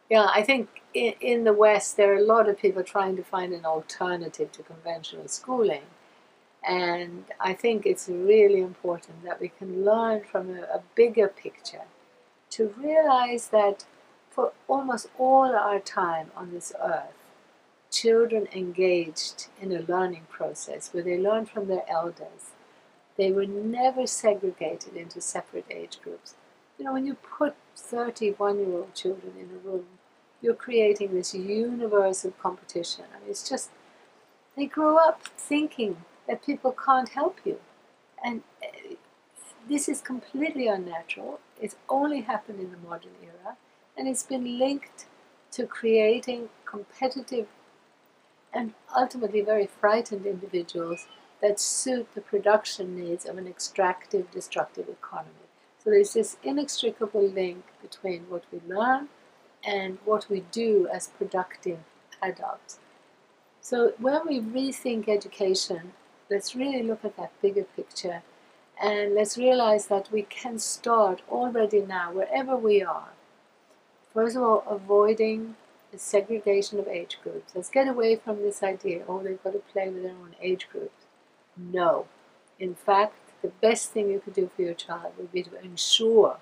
Yeah, I think in the West there are a lot of people trying to find an alternative to conventional schooling. And I think it's really important that we can learn from a bigger picture to realize that for almost all our time on this earth, children engaged in a learning process where they learn from their elders. They were never segregated into separate age groups. You know, when you put 31-year-old children in a room, you're creating this universe of competition. I mean, it's just, they grow up thinking that people can't help you. And this is completely unnatural. It's only happened in the modern era, and it's been linked to creating competitive and ultimately very frightened individuals that suit the production needs of an extractive, destructive economy. So there's this inextricable link between what we learn and what we do as productive adults. So when we rethink education, let's really look at that bigger picture, and let's realize that we can start already now, wherever we are. First of all, avoiding the segregation of age groups. Let's get away from this idea, oh, they've got to play with their own age groups. No. In fact, the best thing you could do for your child would be to ensure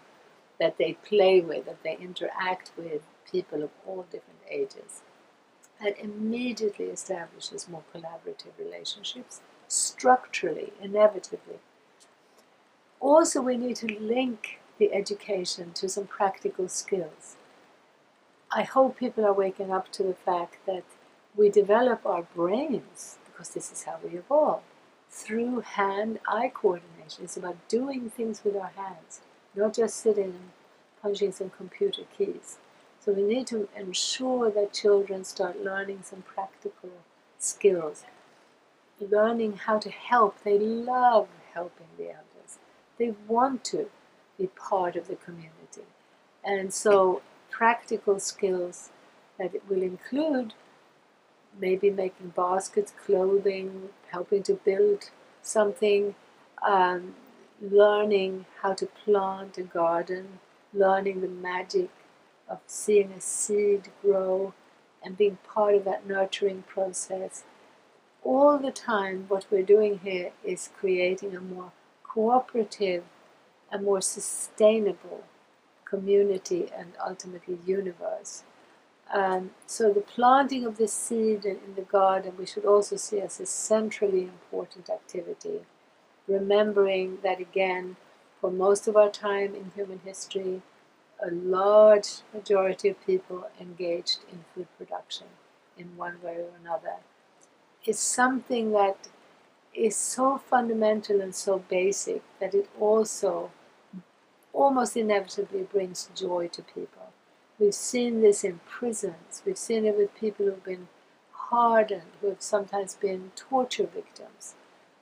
that they play with, that they interact with people of all different ages. That immediately establishes more collaborative relationships, structurally, inevitably. Also, we need to link the education to some practical skills. I hope people are waking up to the fact that we develop our brains, because this is how we evolve, through hand-eye coordination. It's about doing things with our hands, not just sitting and punching some computer keys. So we need to ensure that children start learning some practical skills, learning how to help. They love helping the elders. They want to be part of the community. And so practical skills that it will include maybe making baskets, clothing, helping to build something, learning how to plant a garden, learning the magic of seeing a seed grow and being part of that nurturing process. All the time, what we're doing here is creating a more cooperative, a more sustainable community and ultimately universe. So the planting of the seed in the garden we should also see as a centrally important activity, remembering that again, for most of our time in human history, a large majority of people engaged in food production in one way or another is something that is so fundamental and so basic that it also almost inevitably brings joy to people. We've seen this in prisons. We've seen it with people who've been hardened, who have sometimes been torture victims,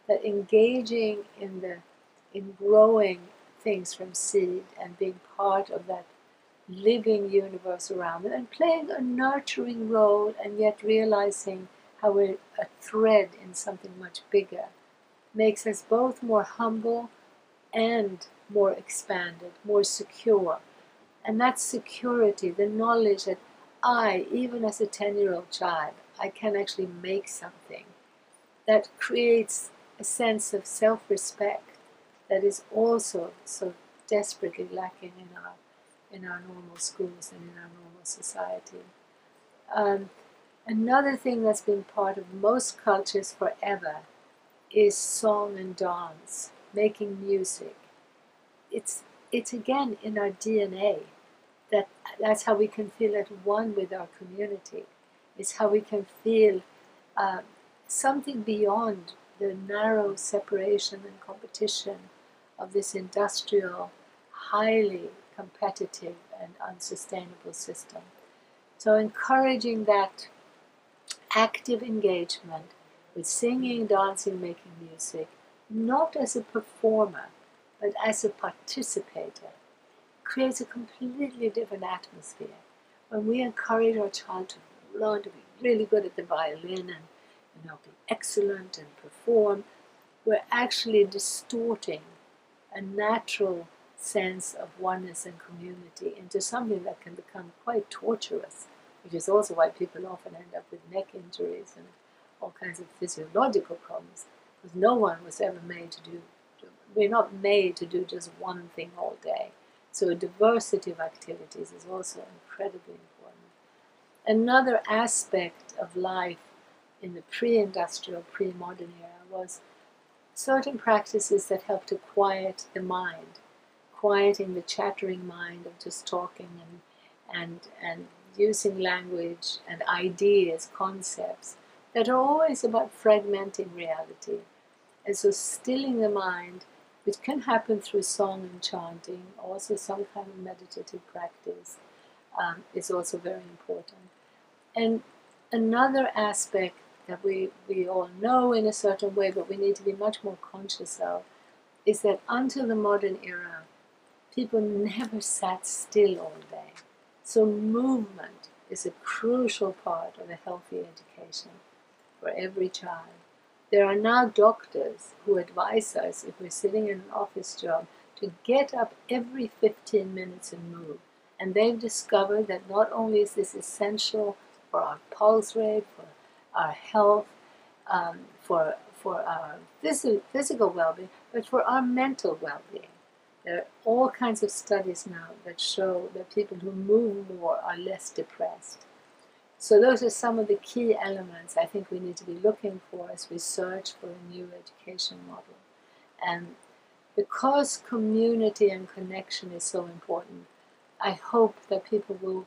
that engaging in growing things from seed and being part of that living universe around them and playing a nurturing role and yet realizing how we're a thread in something much bigger makes us both more humble and more expanded, more secure. And that security, the knowledge that I, even as a 10-year-old child, I can actually make something, that creates a sense of self-respect that is also so desperately lacking in our normal schools and in our normal society. Another thing that's been part of most cultures forever is song and dance, making music. It's again in our DNA. That's how we can feel at one with our community. It's how we can feel something beyond the narrow separation and competition of this industrial, highly competitive and unsustainable system. So encouraging that active engagement with singing, dancing, making music, not as a performer, but as a participator, creates a completely different atmosphere. When we encourage our child to learn to be really good at the violin and be excellent and perform, we're actually distorting a natural sense of oneness and community into something that can become quite torturous, which is also why people often end up with neck injuries and all kinds of physiological problems, because no one was ever made to do, we're not made to do just one thing all day. So a diversity of activities is also incredibly important. Another aspect of life in the pre-industrial, pre-modern era was certain practices that help to quiet the mind, quieting the chattering mind of just talking and using language and ideas, concepts that are always about fragmenting reality. And so stilling the mind, which can happen through song and chanting, also some kind of meditative practice, is also very important. And another aspect that we all know in a certain way, but we need to be much more conscious of, is that until the modern era, people never sat still all day. So movement is a crucial part of a healthy education for every child. There are now doctors who advise us, if we're sitting in an office job, to get up every 15 minutes and move. And they've discovered that not only is this essential for our pulse rate, for our health, for our physical well-being, but for our mental well-being. There are all kinds of studies now that show that people who move more are less depressed. So those are some of the key elements I think we need to be looking for as we search for a new education model. And because community and connection is so important, I hope that people will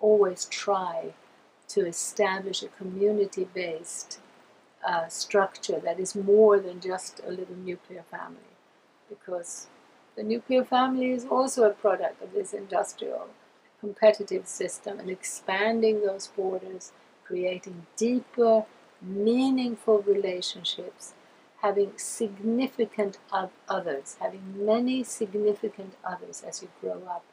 always try to establish a community-based structure that is more than just a little nuclear family, because the nuclear family is also a product of this industrial competitive system, and expanding those borders, creating deeper, meaningful relationships, having significant others, having many significant others as you grow up,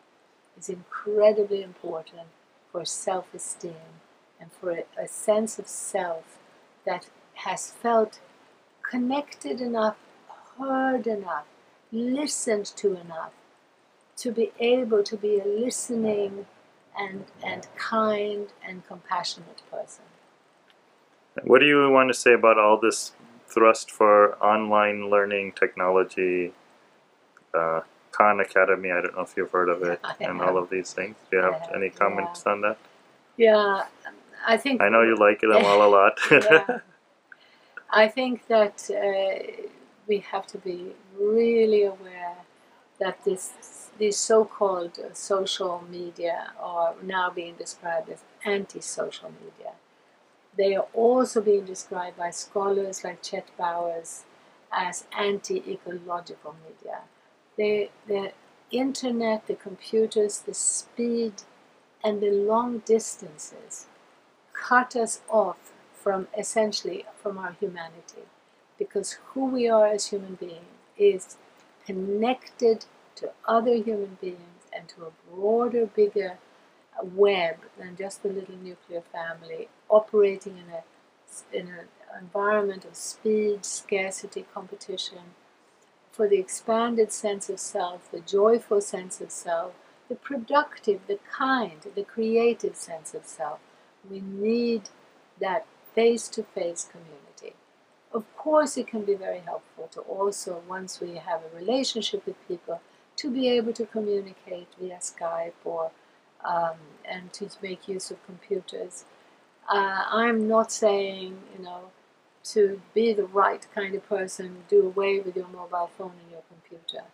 is incredibly important for self-esteem and for a sense of self that has felt connected enough, heard enough, listened to enough, to be able to be a listening and kind and compassionate person. What do you want to say about all this thrust for online learning technology, Khan Academy, I don't know if you've heard of it, and all of these things? Do you have any comments on that? Yeah, I think... I know you like them all a lot. Yeah. I think that we have to be really aware that these so-called social media are now being described as anti-social media. They are also being described by scholars like Chet Bowers as anti-ecological media. The internet, the computers, the speed, and the long distances cut us off from essentially from our humanity, because who we are as human beings is connected to other human beings and to a broader, bigger web than just the little nuclear family, operating in an environment of speed, scarcity, competition. For the expanded sense of self, the joyful sense of self, the productive, the kind, the creative sense of self, we need that face-to-face community. Of course, it can be very helpful to also, once we have a relationship with people, to be able to communicate via Skype or and to make use of computers. I'm not saying, to be the right kind of person, do away with your mobile phone and your computer.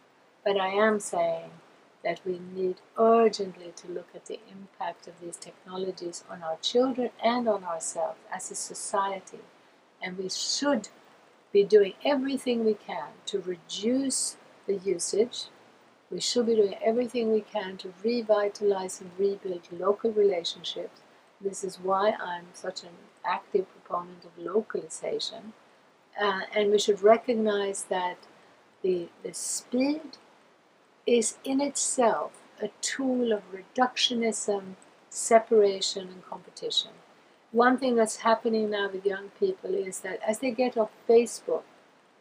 But I am saying that we need urgently to look at the impact of these technologies on our children and on ourselves as a society. And we should be doing everything we can to reduce the usage. We should be doing everything we can to revitalize and rebuild local relationships. This is why I'm such an active proponent of localization. And we should recognize that the speed is in itself a tool of reductionism, separation, and competition. One thing that's happening now with young people is that as they get off Facebook,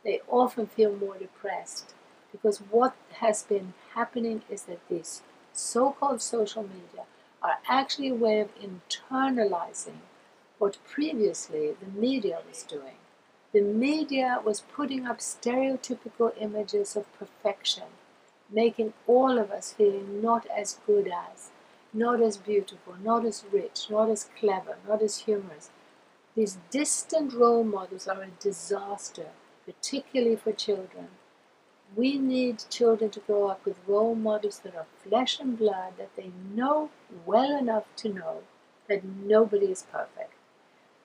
they often feel more depressed Because what has been happening is that these so-called social media are actually a way of internalizing what previously the media was doing. The media was putting up stereotypical images of perfection, making all of us feeling not as good as, not as beautiful, not as rich, not as clever, not as humorous. These distant role models are a disaster, particularly for children. We need children to grow up with role models that are flesh and blood, that they know well enough to know that nobody is perfect.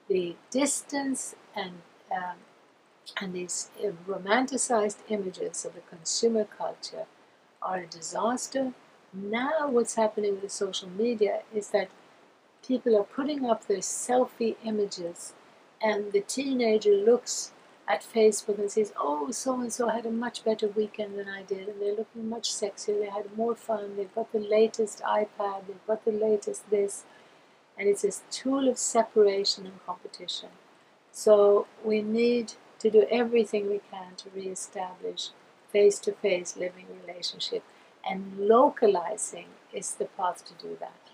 The distance and these romanticized images of the consumer culture are a disaster. Now what's happening with the social media is that people are putting up their selfie images, and the teenager looks at Facebook and says, oh, so-and-so had a much better weekend than I did, and they're looking much sexier, they had more fun, they've got the latest iPad, they've got the latest this, and it's this tool of separation and competition. So we need to do everything we can to reestablish face-to-face living relationship, and localizing is the path to do that.